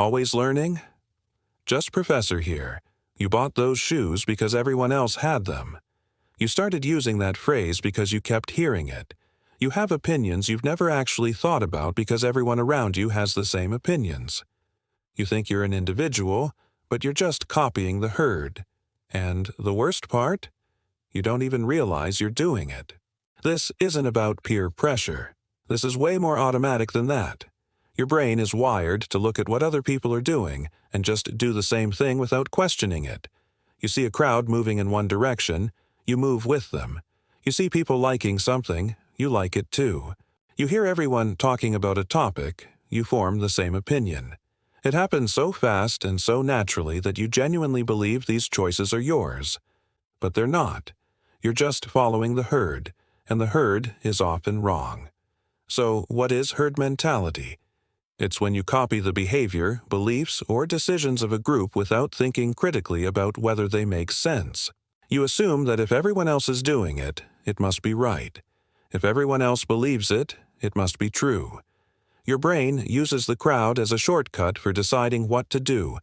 Always learning? JustProfessor here. You bought those shoes because everyone else had them. You started using that phrase because you kept hearing it. You have opinions you've never actually thought about because everyone around you has the same opinions. You think you're an individual, but you're just copying the herd. And the worst part? You don't even realize you're doing it. This isn't about peer pressure. This is way more automatic than that. Your brain is wired to look at what other people are doing and just do the same thing without questioning it. You see a crowd moving in one direction, you move with them. You see people liking something, you like it too. You hear everyone talking about a topic, you form the same opinion. It happens so fast and so naturally that you genuinely believe these choices are yours. But they're not. You're just following the herd, and the herd is often wrong. So what is herd mentality? It's when you copy the behavior, beliefs, or decisions of a group without thinking critically about whether they make sense. You assume that if everyone else is doing it, it must be right. If everyone else believes it, it must be true. Your brain uses the crowd as a shortcut for deciding what to do,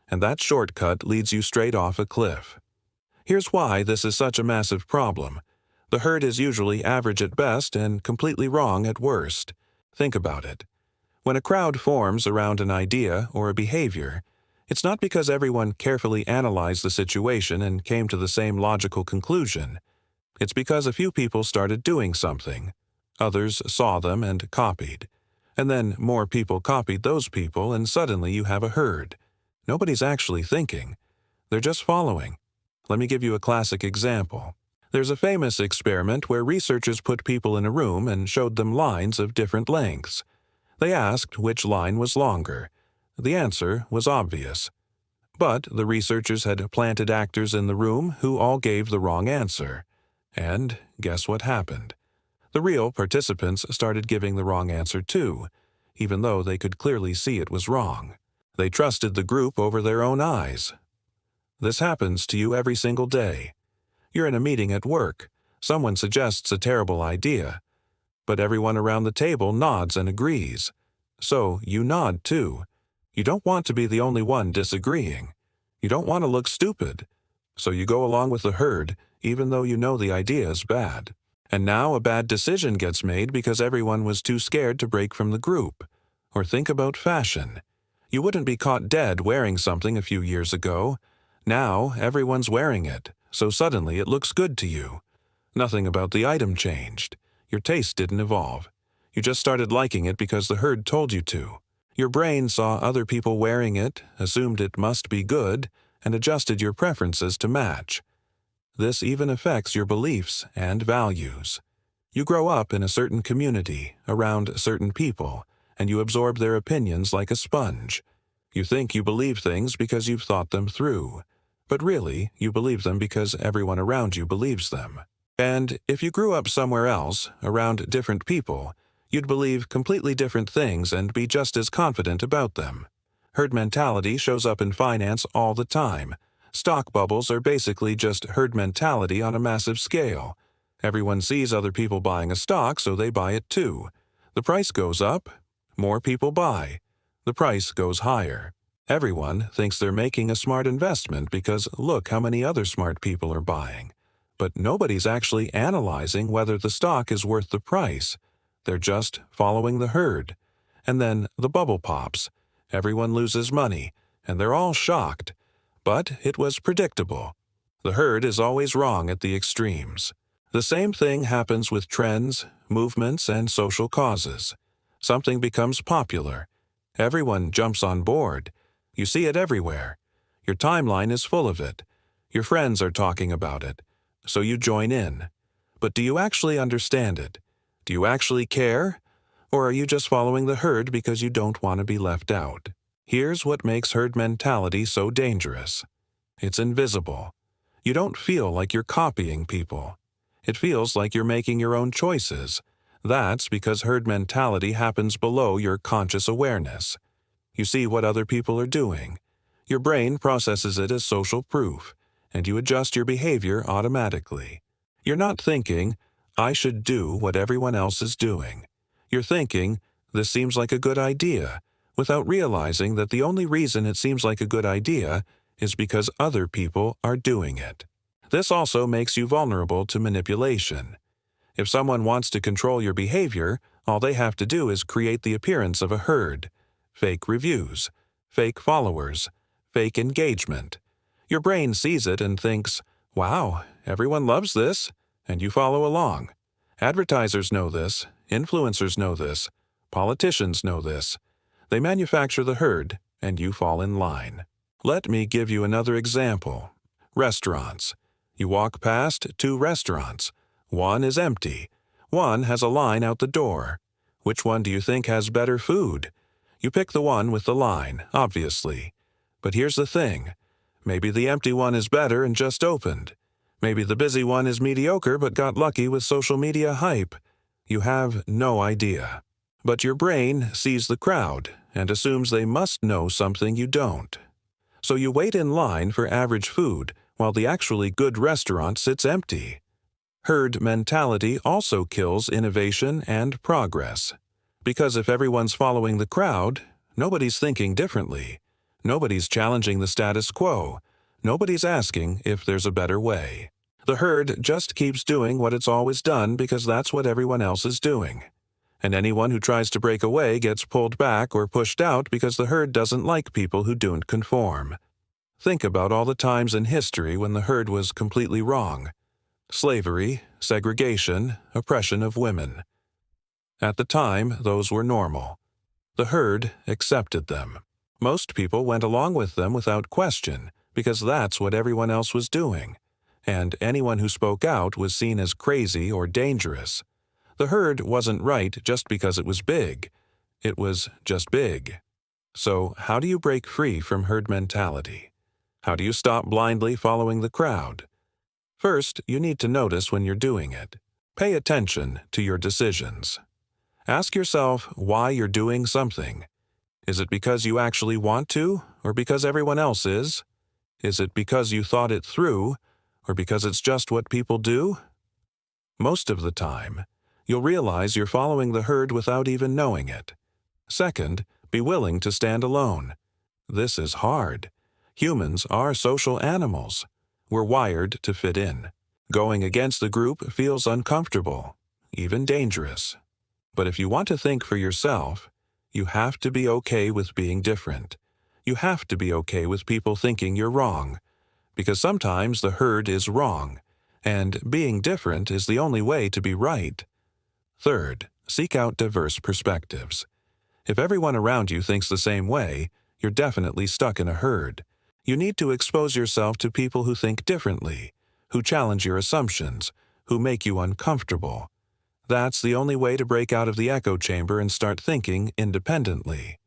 and that shortcut leads you straight off a cliff. Here's why this is such a massive problem. The herd is usually average at best and completely wrong at worst. Think about it. When a crowd forms around an idea or a behavior, it's not because everyone carefully analyzed the situation and came to the same logical conclusion. It's because a few people started doing something. Others saw them and copied. And then more people copied those people, and suddenly you have a herd. Nobody's actually thinking. They're just following. Let me give you a classic example. There's a famous experiment where researchers put people in a room and showed them lines of different lengths. They asked which line was longer. The answer was obvious. But the researchers had planted actors in the room who all gave the wrong answer. And guess what happened? The real participants started giving the wrong answer too, even though they could clearly see it was wrong. They trusted the group over their own eyes. This happens to you every single day. You're in a meeting at work. Someone suggests a terrible idea, but everyone around the table nods and agrees. So you nod too. You don't want to be the only one disagreeing. You don't want to look stupid. So you go along with the herd, even though you know the idea is bad. And now a bad decision gets made because everyone was too scared to break from the group. Or think about fashion. You wouldn't be caught dead wearing something a few years ago. Now everyone's wearing it, so suddenly it looks good to you. Nothing about the item changed. Your taste didn't evolve. You just started liking it because the herd told you to. Your brain saw other people wearing it, assumed it must be good, and adjusted your preferences to match. This even affects your beliefs and values. You grow up in a certain community, around certain people, and you absorb their opinions like a sponge. You think you believe things because you've thought them through, but really, you believe them because everyone around you believes them. And if you grew up somewhere else, around different people, you'd believe completely different things and be just as confident about them. Herd mentality shows up in finance all the time. Stock bubbles are basically just herd mentality on a massive scale. Everyone sees other people buying a stock, so they buy it too. The price goes up, more people buy. The price goes higher. Everyone thinks they're making a smart investment because look how many other smart people are buying. But nobody's actually analyzing whether the stock is worth the price. They're just following the herd. And then the bubble pops. Everyone loses money, and they're all shocked. But it was predictable. The herd is always wrong at the extremes. The same thing happens with trends, movements, and social causes. Something becomes popular. Everyone jumps on board. You see it everywhere. Your timeline is full of it. Your friends are talking about it. So you join in. But do you actually understand it? Do you actually care? Or are you just following the herd because you don't want to be left out? Here's what makes herd mentality so dangerous. It's invisible. You don't feel like you're copying people. It feels like you're making your own choices. That's because herd mentality happens below your conscious awareness. You see what other people are doing. Your brain processes it as social proof, and you adjust your behavior automatically. You're not thinking, I should do what everyone else is doing. You're thinking, this seems like a good idea, without realizing that the only reason it seems like a good idea is because other people are doing it. This also makes you vulnerable to manipulation. If someone wants to control your behavior, all they have to do is create the appearance of a herd, fake reviews, fake followers, fake engagement. Your brain sees it and thinks, wow, everyone loves this, and you follow along. Advertisers know this, influencers know this, politicians know this. They manufacture the herd, and you fall in line. Let me give you another example. Restaurants. You walk past 2 restaurants. One is empty. One has a line out the door. Which one do you think has better food? You pick the one with the line, obviously. But here's the thing. Maybe the empty one is better and just opened. Maybe the busy one is mediocre but got lucky with social media hype. You have no idea. But your brain sees the crowd and assumes they must know something you don't. So you wait in line for average food while the actually good restaurant sits empty. Herd mentality also kills innovation and progress. Because if everyone's following the crowd, nobody's thinking differently. Nobody's challenging the status quo. Nobody's asking if there's a better way. The herd just keeps doing what it's always done because that's what everyone else is doing. And anyone who tries to break away gets pulled back or pushed out because the herd doesn't like people who don't conform. Think about all the times in history when the herd was completely wrong. Slavery, segregation, oppression of women. At the time, those were normal. The herd accepted them. Most people went along with them without question because that's what everyone else was doing. And anyone who spoke out was seen as crazy or dangerous. The herd wasn't right just because it was big. It was just big. So how do you break free from herd mentality? How do you stop blindly following the crowd? First, you need to notice when you're doing it. Pay attention to your decisions. Ask yourself why you're doing something. Is it because you actually want to, or because everyone else is? Is it because you thought it through, or because it's just what people do? Most of the time, you'll realize you're following the herd without even knowing it. Second, be willing to stand alone. This is hard. Humans are social animals. We're wired to fit in. Going against the group feels uncomfortable, even dangerous. But if you want to think for yourself, you have to be okay with being different. You have to be okay with people thinking you're wrong. Because sometimes the herd is wrong, and being different is the only way to be right. Third, seek out diverse perspectives. If everyone around you thinks the same way, you're definitely stuck in a herd. You need to expose yourself to people who think differently, who challenge your assumptions, who make you uncomfortable. That's the only way to break out of the echo chamber and start thinking independently.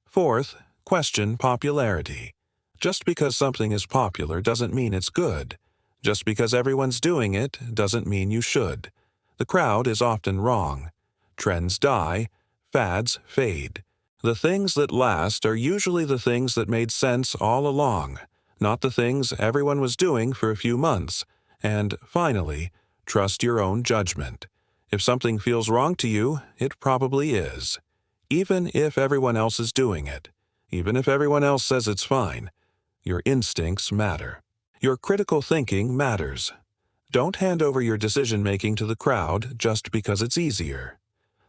Fourth, question popularity. Just because something is popular doesn't mean it's good. Just because everyone's doing it doesn't mean you should. The crowd is often wrong. Trends die, fads fade. The things that last are usually the things that made sense all along, not the things everyone was doing for a few months. And finally, trust your own judgment. If something feels wrong to you, it probably is. Even if everyone else is doing it, even if everyone else says it's fine, your instincts matter. Your critical thinking matters. Don't hand over your decision-making to the crowd just because it's easier.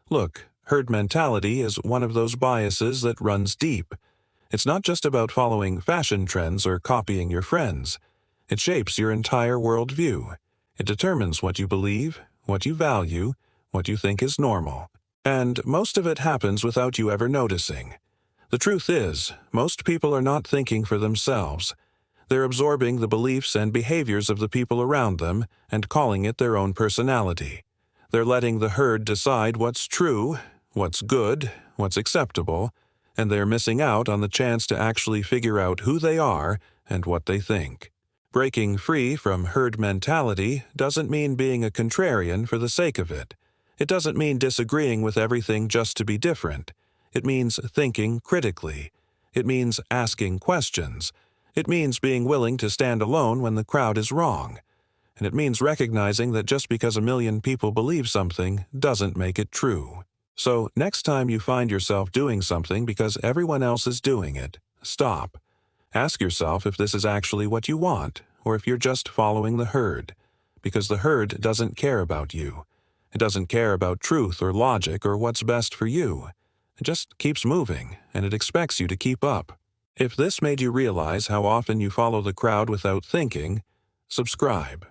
Look, herd mentality is one of those biases that runs deep. It's not just about following fashion trends or copying your friends. It shapes your entire worldview. It determines what you believe, what you value, what you think is normal. And most of it happens without you ever noticing. The truth is, most people are not thinking for themselves. They're absorbing the beliefs and behaviors of the people around them and calling it their own personality. They're letting the herd decide what's true, what's good, what's acceptable, and they're missing out on the chance to actually figure out who they are and what they think. Breaking free from herd mentality doesn't mean being a contrarian for the sake of it. It doesn't mean disagreeing with everything just to be different. It means thinking critically. It means asking questions. It means being willing to stand alone when the crowd is wrong. And it means recognizing that just because a million people believe something doesn't make it true. So next time you find yourself doing something because everyone else is doing it, stop. Ask yourself if this is actually what you want, or if you're just following the herd, because the herd doesn't care about you. It doesn't care about truth or logic or what's best for you. It just keeps moving, and it expects you to keep up. If this made you realize how often you follow the crowd without thinking, subscribe.